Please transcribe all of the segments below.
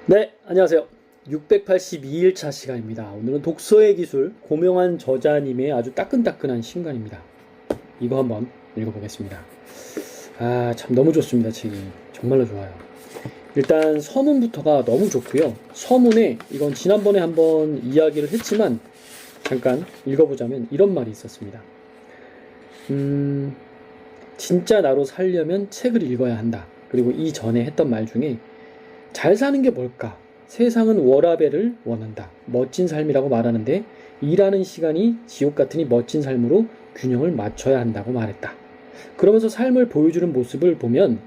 네, 안녕하세요. 682일차 시간입니다. 오늘은 독서의 기술, 고명한 저자님의 아주 따끈따끈한 신간입니다. 이거 한번 읽어보겠습니다. 참 너무 좋습니다. 책이. 정말로 좋아요. 일단 서문부터가 너무 좋고요. 서문에 이건 지난번에 한번 이야기를 했지만 잠깐 읽어보자면 이런 말이 있었습니다. 진짜 나로 살려면 책을 읽어야 한다. 그리고 이 전에 했던 말 중에 잘 사는 게 뭘까? 세상은 워라밸을 원한다. 멋진 삶이라고 말하는데 일하는 시간이 지옥 같으니 멋진 삶으로 균형을 맞춰야 한다고 말했다. 그러면서 삶을 보여주는 모습을 보면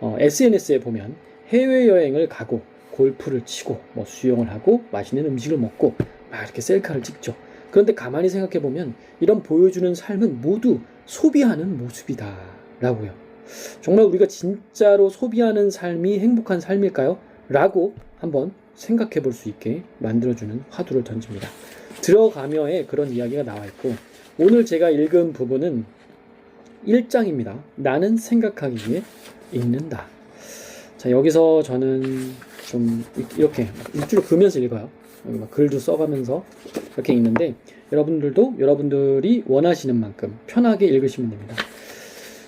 SNS에 보면 해외여행을 가고 골프를 치고 수영을 하고 맛있는 음식을 먹고 막 이렇게 셀카를 찍죠. 그런데 가만히 생각해 보면 이런 보여주는 삶은 모두 소비하는 모습이다 라고요. 정말 우리가 진짜로 소비하는 삶이 행복한 삶일까요? 라고 한번 생각해 볼 수 있게 만들어주는 화두를 던집니다. 들어가며에 그런 이야기가 나와 있고, 오늘 제가 읽은 부분은 1장입니다. 나는 생각하기 위해 읽는다. 자, 여기서 저는 좀 이렇게 일주일 그으면서 읽어요. 여기 막 글도 써가면서 이렇게 읽는데, 여러분들도 여러분들이 원하시는 만큼 편하게 읽으시면 됩니다.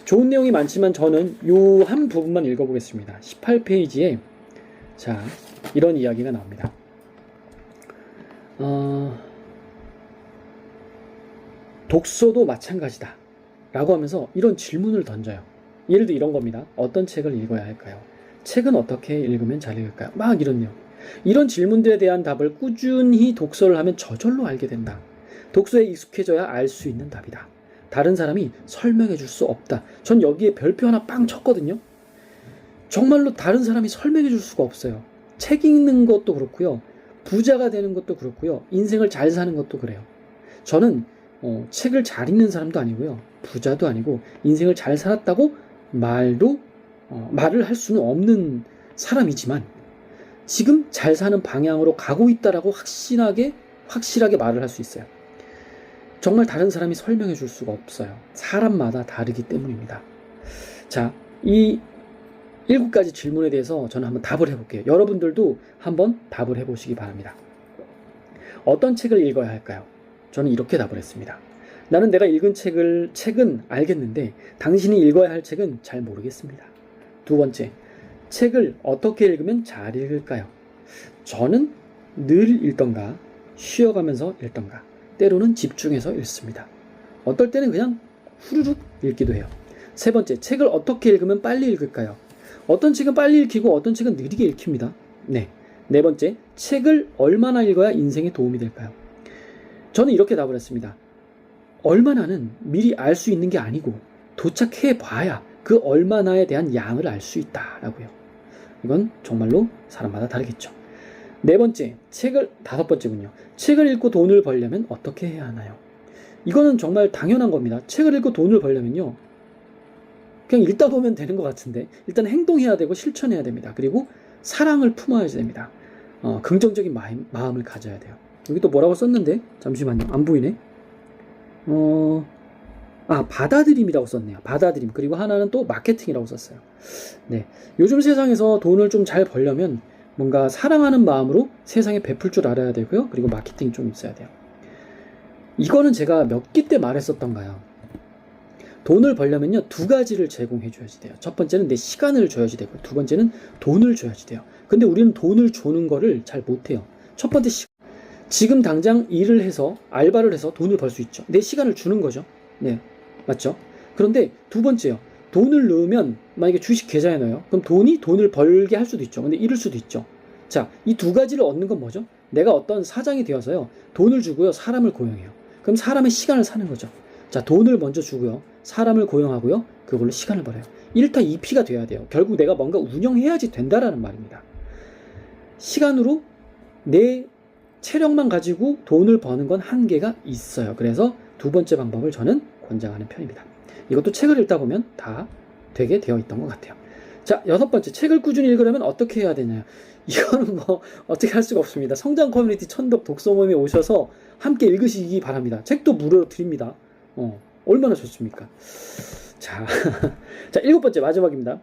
좋은 내용이 많지만 저는 요 한 부분만 읽어보겠습니다. 18페이지에 자, 이런 이야기가 나옵니다. 독서도 마찬가지다 라고 하면서 이런 질문을 던져요. 예를 들어 이런 겁니다. 어떤 책을 읽어야 할까요? 책은 어떻게 읽으면 잘 읽을까요? 막 이런 내용. 이런 질문들에 대한 답을 꾸준히 독서를 하면 저절로 알게 된다. 독서에 익숙해져야 알 수 있는 답이다. 다른 사람이 설명해 줄 수 없다. 전 여기에 별표 하나 빵 쳤거든요. 정말로 다른 사람이 설명해 줄 수가 없어요. 책 읽는 것도 그렇고요. 부자가 되는 것도 그렇고요. 인생을 잘 사는 것도 그래요. 저는 책을 잘 읽는 사람도 아니고요. 부자도 아니고 인생을 잘 살았다고 말을 할 수는 없는 사람이지만 지금 잘 사는 방향으로 가고 있다라고 확실하게 말을 할 수 있어요. 정말 다른 사람이 설명해 줄 수가 없어요. 사람마다 다르기 때문입니다. 자, 이 7가지 질문에 대해서 저는 한번 답을 해볼게요. 여러분들도 한번 답을 해보시기 바랍니다. 어떤 책을 읽어야 할까요? 저는 이렇게 답을 했습니다. 나는 내가 읽은 책은 알겠는데 당신이 읽어야 할 책은 잘 모르겠습니다. 두 번째, 책을 어떻게 읽으면 잘 읽을까요? 저는 늘 읽던가 쉬어가면서 읽던가 때로는 집중해서 읽습니다. 어떨 때는 그냥 후루룩 읽기도 해요. 세 번째, 책을 어떻게 읽으면 빨리 읽을까요? 어떤 책은 빨리 읽히고 어떤 책은 느리게 읽힙니다. 네. 네 번째, 책을 얼마나 읽어야 인생에 도움이 될까요? 저는 이렇게 답을 했습니다. 얼마나는 미리 알 수 있는 게 아니고 도착해 봐야 그 얼마나에 대한 양을 알 수 있다라고요. 이건 정말로 사람마다 다르겠죠. 네 번째, 다섯 번째군요. 책을 읽고 돈을 벌려면 어떻게 해야 하나요? 이거는 정말 당연한 겁니다. 책을 읽고 돈을 벌려면요. 그냥 읽다 보면 되는 것 같은데 일단 행동해야 되고 실천해야 됩니다. 그리고 사랑을 품어야 됩니다. 긍정적인 마음을 가져야 돼요. 여기 또 뭐라고 썼는데 잠시만요. 안 보이네. 받아들임이라고 썼네요. 받아들임. 그리고 하나는 또 마케팅이라고 썼어요. 네, 요즘 세상에서 돈을 좀 잘 벌려면 뭔가 사랑하는 마음으로 세상에 베풀 줄 알아야 되고요. 그리고 마케팅이 좀 있어야 돼요. 이거는 제가 몇 기 때 말했었던가요? 돈을 벌려면요, 2가지를 제공해 줘야지 돼요. 첫 번째는 내 시간을 줘야지 되고, 두 번째는 돈을 줘야지 돼요. 근데 우리는 돈을 주는 거를 잘 못해요. 첫 번째, 지금 당장 일을 해서, 알바를 해서 돈을 벌 수 있죠. 내 시간을 주는 거죠. 네, 맞죠? 그런데 두 번째요. 돈을 넣으면, 만약에 주식 계좌에 넣어요. 그럼 돈을 벌게 할 수도 있죠. 근데 잃을 수도 있죠. 자, 이 2가지를 얻는 건 뭐죠? 내가 어떤 사장이 되어서요, 돈을 주고요, 사람을 고용해요. 그럼 사람의 시간을 사는 거죠. 자, 돈을 먼저 주고요, 사람을 고용하고요, 그걸로 시간을 벌어요. 1타 2피가 돼야 돼요. 결국 내가 뭔가 운영해야지 된다라는 말입니다. 시간으로 내 체력만 가지고 돈을 버는 건 한계가 있어요. 그래서 두 번째 방법을 저는 권장하는 편입니다. 이것도 책을 읽다 보면 다 되게 되어 있던 것 같아요. 자, 6번째, 책을 꾸준히 읽으려면 어떻게 해야 되나요? 이거는 어떻게 할 수가 없습니다. 성장 커뮤니티 천독 독서 모임에 오셔서 함께 읽으시기 바랍니다. 책도 무료로 드립니다. 얼마나 좋습니까? 자, 자, 7번째 마지막입니다.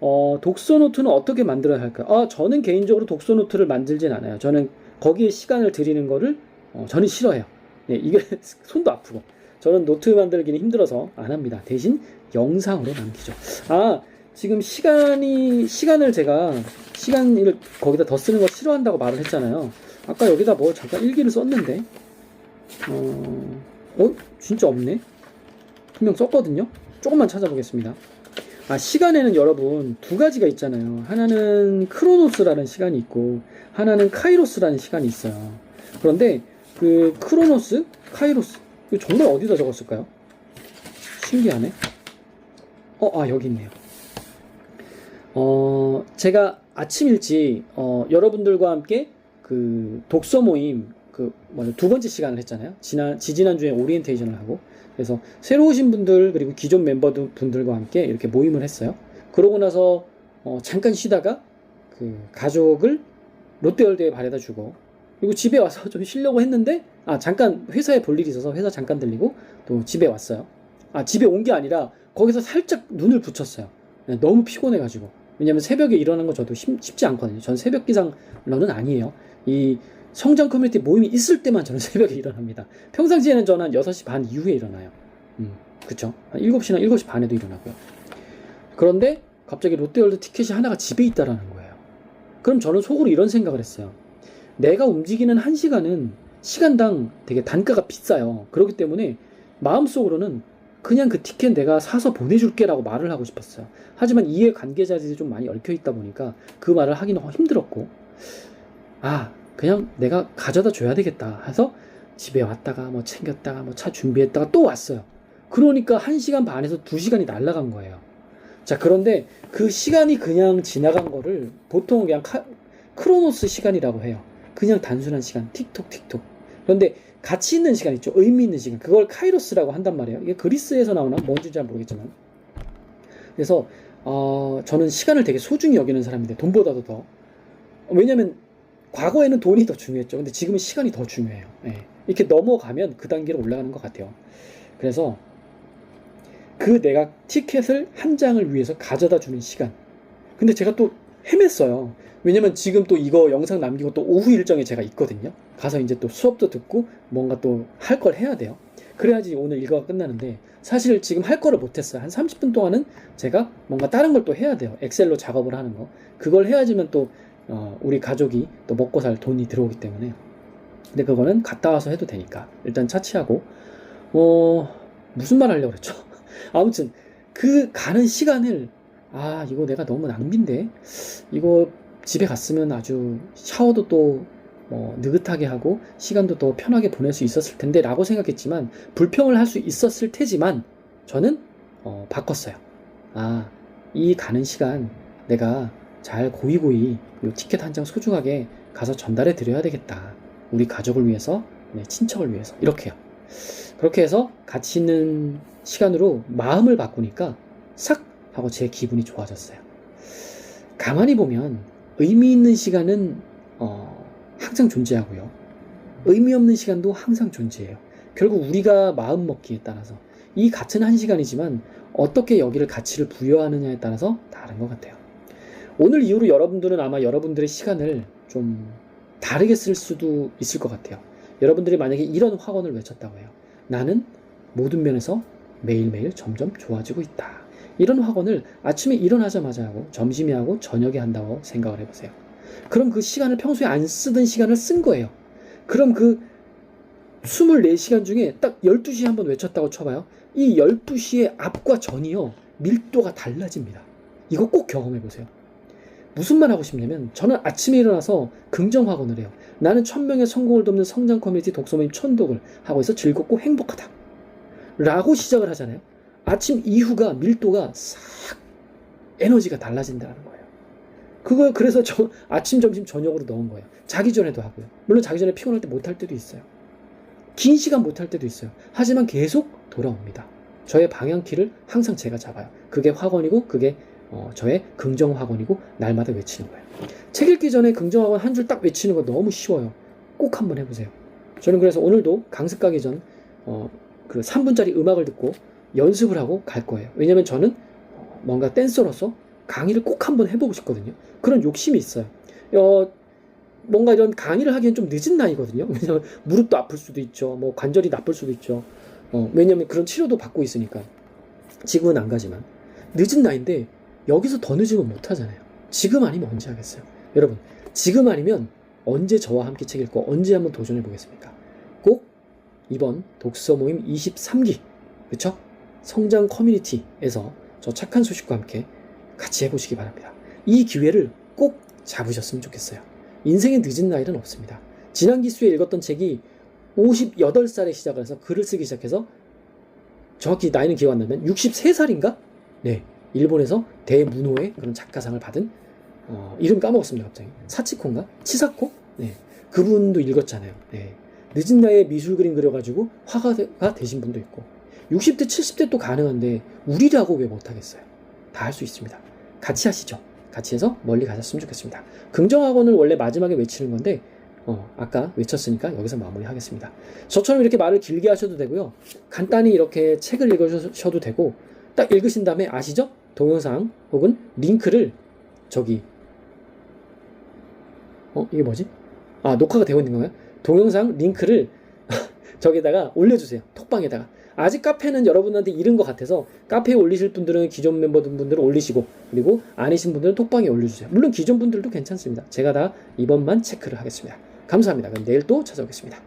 독서 노트는 어떻게 만들어야 할까요? 저는 개인적으로 독서 노트를 만들진 않아요. 저는 거기에 시간을 들이는 거를 저는 싫어해요. 네, 이게 손도 아프고. 저는 노트 만들기는 힘들어서 안 합니다. 대신 영상으로 남기죠. 지금 시간을 제가 시간을 거기다 더 쓰는 거 싫어한다고 말을 했잖아요. 아까 여기다 뭐 잠깐 일기를 썼는데, 진짜 없네? 분명 썼거든요? 조금만 찾아보겠습니다. 시간에는 여러분 두 가지가 있잖아요. 하나는 크로노스라는 시간이 있고, 하나는 카이로스라는 시간이 있어요. 그런데 그 크로노스, 카이로스, 이거 정말 어디다 적었을까요? 신기하네. 여기 있네요. 제가 아침 일찍, 여러분들과 함께 그 독서 모임, 두 번째 시간을 했잖아요. 지지난주에 오리엔테이션을 하고, 그래서 새로 오신 분들, 그리고 기존 멤버분들과 함께 이렇게 모임을 했어요. 그러고 나서, 잠깐 쉬다가, 가족을 롯데월드에 바래다 주고, 그리고 집에 와서 좀 쉬려고 했는데, 잠깐 회사에 볼 일이 있어서 회사 잠깐 들리고, 또 집에 왔어요. 집에 온 게 아니라, 거기서 살짝 눈을 붙였어요. 너무 피곤해가지고. 왜냐면 새벽에 일어나는 거 저도 쉽지 않거든요. 전 새벽 기상러는 아니에요. 이 성장 커뮤니티 모임이 있을 때만 저는 새벽에 일어납니다. 평상시에는 저는 한 6시 반 이후에 일어나요. 그쵸? 한 7시나 7시 반에도 일어나고요. 그런데 갑자기 롯데월드 티켓이 하나가 집에 있다라는 거예요. 그럼 저는 속으로 이런 생각을 했어요. 내가 움직이는 1시간은 시간당 되게 단가가 비싸요. 그렇기 때문에 마음속으로는 그냥 그 티켓 내가 사서 보내줄게 라고 말을 하고 싶었어요. 하지만 이해 관계자들이 좀 많이 얽혀있다 보니까 그 말을 하기는 힘들었고, 그냥 내가 가져다 줘야 되겠다 해서 집에 왔다가 뭐 챙겼다가 뭐 차 준비했다가 또 왔어요. 그러니까 1시간 반에서 2시간이 날아간 거예요. 자, 그런데 그 시간이 그냥 지나간 거를 보통 그냥 크로노스 시간이라고 해요. 그냥 단순한 시간, 틱톡 틱톡. 그런데 가치 있는 시간 있죠. 의미 있는 시간. 그걸 카이로스라고 한단 말이에요. 이게 그리스에서 나오나 뭔지 잘 모르겠지만. 그래서 저는 시간을 되게 소중히 여기는 사람인데, 돈보다도 더. 왜냐면 과거에는 돈이 더 중요했죠. 근데 지금은 시간이 더 중요해요. 이렇게 넘어가면 그 단계로 올라가는 것 같아요. 그래서 내가 티켓을 한 장을 위해서 가져다 주는 시간. 근데 제가 또 헤맸어요. 왜냐면 지금 또 이거 영상 남기고 또 오후 일정에 제가 있거든요. 가서 이제 또 수업도 듣고 뭔가 또 할 걸 해야 돼요. 그래야지 오늘 일과가 끝나는데, 사실 지금 할 거를 못했어요. 한 30분 동안은 제가 뭔가 다른 걸 또 해야 돼요. 엑셀로 작업을 하는 거. 그걸 해야지만 또 우리 가족이 또 먹고 살 돈이 들어오기 때문에. 근데 그거는 갔다 와서 해도 되니까 일단 차치하고, 무슨 말 하려고 그랬죠? 아무튼 그 가는 시간을, 이거 내가 너무 낭비인데, 이거 집에 갔으면 아주 샤워도 또 느긋하게 하고 시간도 더 편하게 보낼 수 있었을 텐데 라고 생각했지만, 불평을 할 수 있었을 테지만 저는 바꿨어요. 이 가는 시간 내가 잘 고이고이 이 티켓 한 장 소중하게 가서 전달해 드려야 되겠다. 우리 가족을 위해서, 친척을 위해서. 이렇게요. 그렇게 해서 가치 있는 시간으로 마음을 바꾸니까 싹 하고 제 기분이 좋아졌어요. 가만히 보면 의미 있는 시간은 항상 존재하고요. 의미 없는 시간도 항상 존재해요. 결국 우리가 마음 먹기에 따라서, 이 같은 1시간이지만 어떻게 여기를 가치를 부여하느냐에 따라서 다른 것 같아요. 오늘 이후로 여러분들은 아마 여러분들의 시간을 좀 다르게 쓸 수도 있을 것 같아요. 여러분들이 만약에 이런 확언을 외쳤다고 해요. 나는 모든 면에서 매일매일 점점 좋아지고 있다. 이런 확언을 아침에 일어나자마자 하고 점심에 하고 저녁에 한다고 생각을 해보세요. 그럼 그 시간을 평소에 안 쓰던 시간을 쓴 거예요. 그럼 그 24시간 중에 딱 12시에 한번 외쳤다고 쳐봐요. 이 12시의 앞과 전이요, 밀도가 달라집니다. 이거 꼭 경험해보세요. 무슨 말 하고 싶냐면, 저는 아침에 일어나서 긍정 확언을 해요. 나는 1000명의 성공을 돕는 성장 커뮤니티 독서모임 천독을 하고 있어 즐겁고 행복하다 라고 시작을 하잖아요. 아침 이후가 밀도가 싹 에너지가 달라진다는 거예요. 그걸 그래서 저 아침, 점심, 저녁으로 넣은 거예요. 자기 전에도 하고요. 물론 자기 전에 피곤할 때 못할 때도 있어요. 긴 시간 못할 때도 있어요. 하지만 계속 돌아옵니다. 저의 방향키를 항상 제가 잡아요. 그게 확언이고, 그게 저의 긍정 확언이고, 날마다 외치는 거예요. 책 읽기 전에 긍정 확언 한 줄 딱 외치는 거 너무 쉬워요. 꼭 한번 해보세요. 저는 그래서 오늘도 강습 가기 전 그 3분짜리 음악을 듣고 연습을 하고 갈 거예요. 왜냐면 저는 뭔가 댄서로서 강의를 꼭 한번 해보고 싶거든요. 그런 욕심이 있어요. 뭔가 이런 강의를 하기엔 좀 늦은 나이거든요. 왜냐면 무릎도 아플 수도 있죠. 뭐 관절이 나쁠 수도 있죠. 왜냐면 그런 치료도 받고 있으니까. 지금은 안 가지만. 늦은 나이인데 여기서 더 늦으면 못 하잖아요. 지금 아니면 언제 하겠어요? 여러분, 지금 아니면 언제 저와 함께 책 읽고 언제 한번 도전해 보겠습니까? 꼭 이번 독서 모임 23기, 그쵸? 성장 커뮤니티에서 저 착한 소식과 함께 같이 해보시기 바랍니다. 이 기회를 꼭 잡으셨으면 좋겠어요. 인생의 늦은 나이는 없습니다. 지난 기수에 읽었던 책이 58살에 시작을 해서 글을 쓰기 시작해서 정확히 나이는 기억 안 나면 63살인가? 네, 일본에서 대문호의 그런 작가상을 받은 이름 까먹었습니다. 갑자기 사치코인가? 치사코? 네, 그분도 읽었잖아요. 네, 늦은 나이에 미술 그림 그려가지고 화가가 되신 분도 있고 60대 70대 또 가능한데 우리라고 왜 못하겠어요? 다 할 수 있습니다. 같이 하시죠. 같이 해서 멀리 가셨으면 좋겠습니다. 긍정학원을 원래 마지막에 외치는 건데 아까 외쳤으니까 여기서 마무리하겠습니다. 저처럼 이렇게 말을 길게 하셔도 되고요. 간단히 이렇게 책을 읽으셔도 되고 딱 읽으신 다음에 아시죠? 동영상 혹은 링크를 저기 이게 뭐지? 녹화가 되고 있는 건가요? 동영상 링크를 저기다가 올려주세요. 톡방에다가. 아직 카페는 여러분한테 잃은 것 같아서 카페에 올리실 분들은 기존 멤버분들은 올리시고 그리고 아니신 분들은 톡방에 올려주세요. 물론 기존 분들도 괜찮습니다. 제가 다 이번만 체크를 하겠습니다. 감사합니다. 그럼 내일 또 찾아오겠습니다.